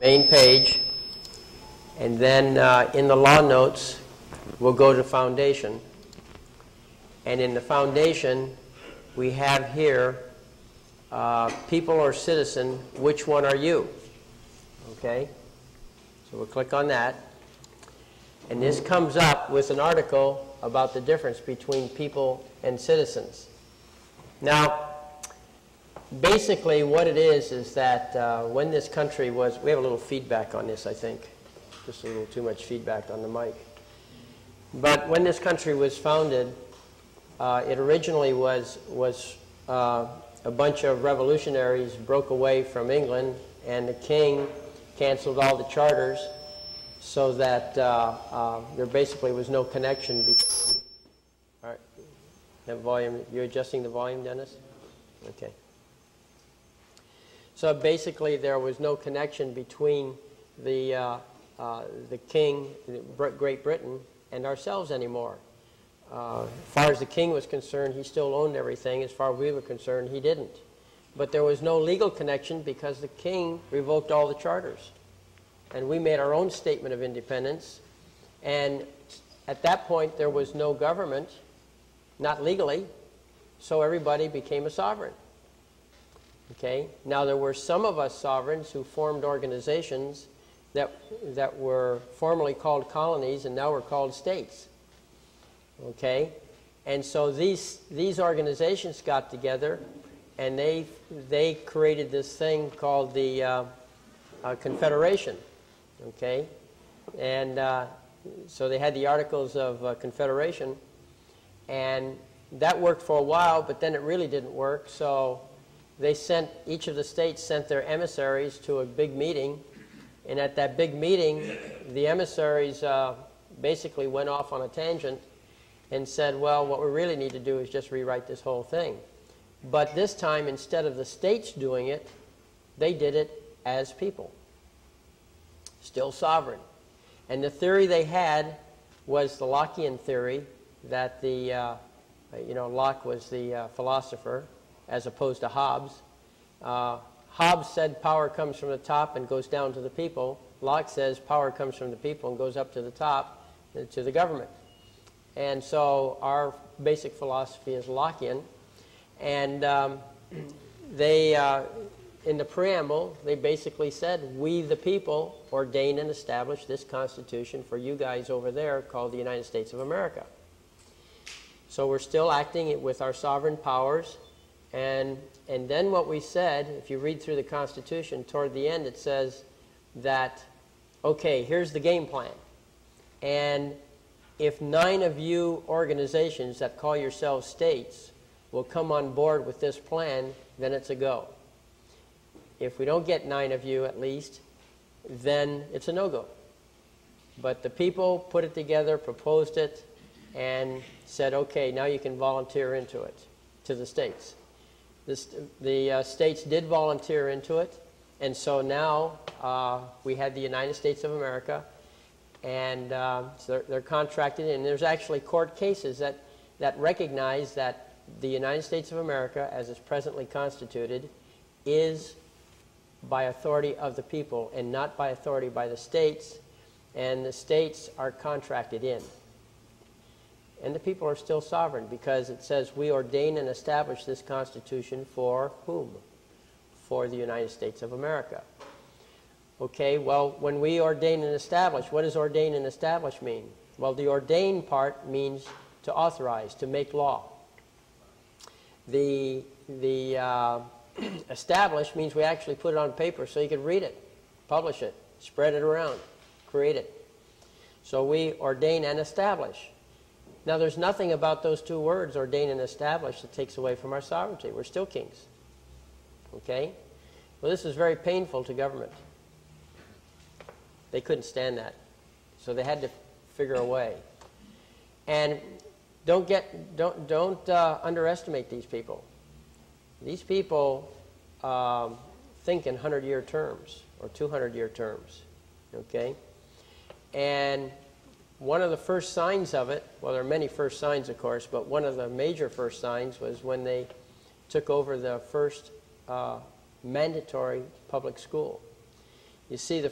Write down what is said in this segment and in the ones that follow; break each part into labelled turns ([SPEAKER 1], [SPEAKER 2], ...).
[SPEAKER 1] main page, and then in the law notes, we'll go to foundation. And in the foundation, we have here, people or citizen, which one are you? Okay? So we'll click on that. And this comes up with an article about the difference between people and citizens. Now, basically what it is that when this country was, we have a little feedback on this, I think. Just a little too much feedback on the mic. But when this country was founded, it originally was a bunch of revolutionaries broke away from England, and the king canceled all the charters so that there basically was no connection between. All right, the volume. You're adjusting the volume, Dennis? Okay. So basically, there was no connection between the king, Great Britain, and ourselves anymore. As far as the king was concerned, he still owned everything. As far as we were concerned, he didn't. But there was no legal connection because the king revoked all the charters. And we made our own statement of independence. And at that point, there was no government, not legally, so everybody became a sovereign. Okay? Now, there were some of us sovereigns who formed organizations that were formerly called colonies and now were called states. Okay? And so these organizations got together, and they created this thing called the Confederation. Okay? And so they had the Articles of Confederation, and that worked for a while, but then it really didn't work. So they sent, each of the states sent their emissaries to a big meeting, and at that big meeting, the emissaries basically went off on a tangent and said, well, what we really need to do is just rewrite this whole thing. But this time, instead of the states doing it, they did it as people. Still sovereign. And the theory they had was the Lockean theory, that Locke was the philosopher, as opposed to Hobbes. Hobbes said power comes from the top and goes down to the people. Locke says power comes from the people and goes up to the top, to the government. And so our basic philosophy is Lockean. And in the preamble, they basically said, we the people ordain and establish this Constitution for you guys over there called the United States of America. So we're still acting with our sovereign powers. And then what we said, if you read through the Constitution, toward the end it says that, okay, here's the game plan. And if 9 of you organizations that call yourselves states will come on board with this plan, then it's a go. If we don't get 9 of you at least, then it's a no-go. But the people put it together, proposed it, and said, okay, now you can volunteer into it, to the states. The states did volunteer into it, and so now we had the United States of America, and so they're contracted, and there's actually court cases that recognize that the United States of America, as it's presently constituted, is by authority of the people and not by authority by the states, and the states are contracted in. And the people are still sovereign because it says we ordain and establish this Constitution for whom? For the United States of America. Okay, well, when we ordain and establish, what does ordain and establish mean? Well, the ordain part means to authorize, to make law. The establish means we actually put it on paper so you can read it, publish it, spread it around, create it. So we ordain and establish. Now, there's nothing about those two words, ordain and establish, that takes away from our sovereignty. We're still kings. Okay? Well, this is very painful to government. They couldn't stand that. So they had to figure a way. And don't underestimate these people. These people think in 100-year terms or 200-year terms. Okay? And one of the first signs of it, well, there are many first signs, of course, but one of the major first signs was when they took over the first mandatory public school. You see, you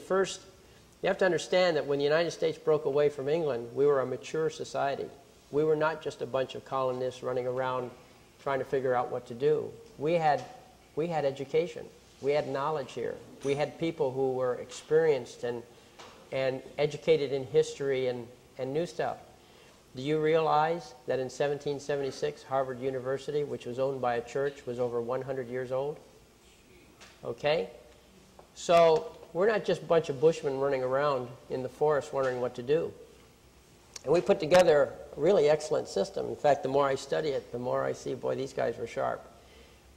[SPEAKER 1] have to understand that when the United States broke away from England, we were a mature society. We were not just a bunch of colonists running around trying to figure out what to do. We had education. We had knowledge here. We had people who were experienced and educated in history and knew stuff. Do you realize that in 1776, Harvard University, which was owned by a church, was over 100 years old? Okay? So we're not just a bunch of bushmen running around in the forest wondering what to do. And we put together a really excellent system. In fact, the more I study it, the more I see, boy, these guys were sharp.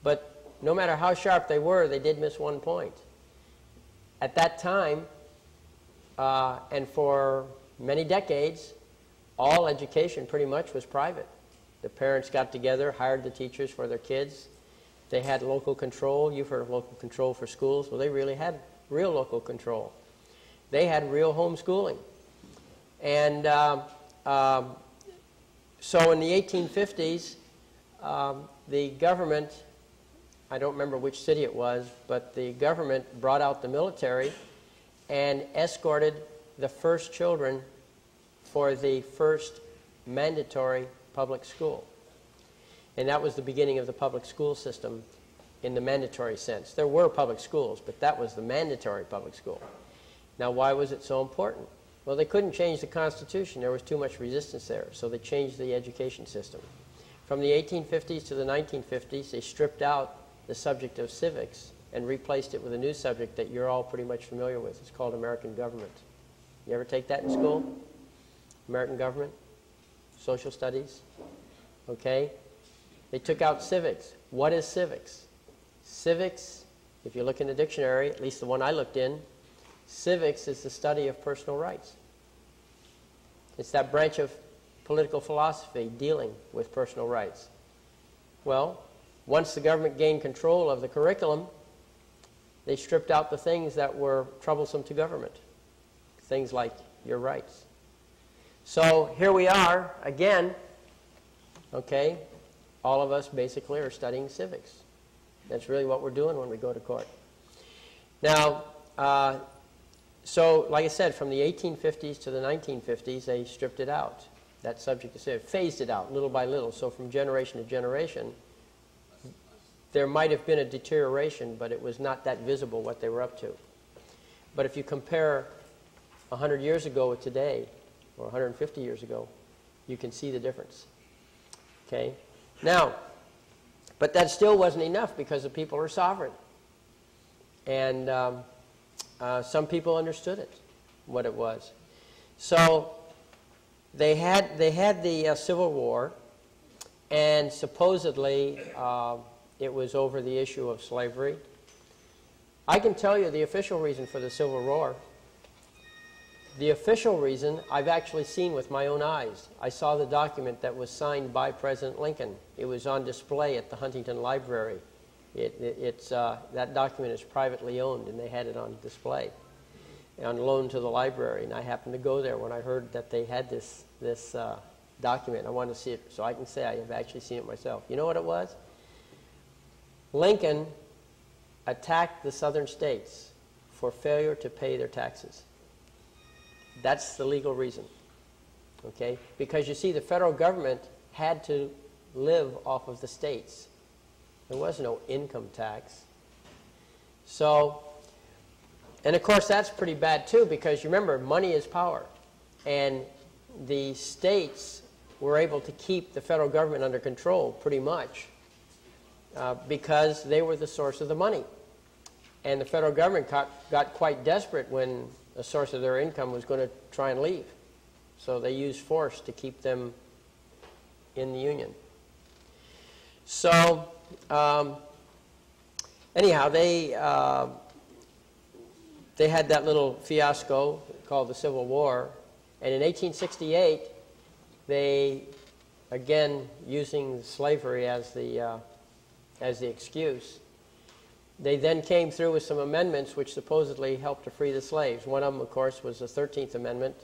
[SPEAKER 1] But no matter how sharp they were, they did miss one point. At that time, and for many decades, all education pretty much was private. The parents got together, hired the teachers for their kids. They had local control. You've heard of local control for schools. Well, they really had real local control. They had real homeschooling. And so in the 1850s, the government, I don't remember which city it was, but the government brought out the military and escorted the first children for the first mandatory public school. And that was the beginning of the public school system in the mandatory sense. There were public schools, but that was the mandatory public school. Now, why was it so important? Well, they couldn't change the Constitution. There was too much resistance there, so they changed the education system. From the 1850s to the 1950s, they stripped out the subject of civics and replaced it with a new subject that you're all pretty much familiar with. It's called American government. You ever take that in school? American government, social studies, okay? They took out civics. What is civics? Civics, if you look in the dictionary, at least the one I looked in, civics is the study of personal rights. It's that branch of political philosophy dealing with personal rights. Well, once the government gained control of the curriculum, they stripped out the things that were troublesome to government, things like your rights. So here we are again, okay? All of us basically are studying civics. That's really what we're doing when we go to court. Now, so like I said, from the 1850s to the 1950s, they stripped it out. That subject is phased it out little by little. So from generation to generation, there might have been a deterioration, but it was not that visible what they were up to. But if you compare 100 years ago with today, or 150 years ago, you can see the difference. Okay? Now, but that still wasn't enough because the people are sovereign. And some people understood it, what it was. So they had the Civil War, and supposedly it was over the issue of slavery. I can tell you the official reason for the Civil War. The official reason I've actually seen with my own eyes. I saw the document that was signed by President Lincoln. It was on display at the Huntington Library. That document is privately owned, and they had it on display, on loan to the library. And I happened to go there when I heard that they had this document. I wanted to see it, so I can say I have actually seen it myself. You know what it was? Lincoln attacked the southern states for failure to pay their taxes. That's the legal reason, okay? Because you see, the federal government had to live off of the states. There was no income tax. So, and of course that's pretty bad too, because you remember, money is power. And the states were able to keep the federal government under control pretty much because they were the source of the money. And the federal government got quite desperate when a source of their income was going to try and leave. So they used force to keep them in the Union. So anyhow, they had that little fiasco called the Civil War. And in 1868, they, again, using slavery as the excuse, they then came through with some amendments which supposedly helped to free the slaves. One of them, of course, was the 13th Amendment,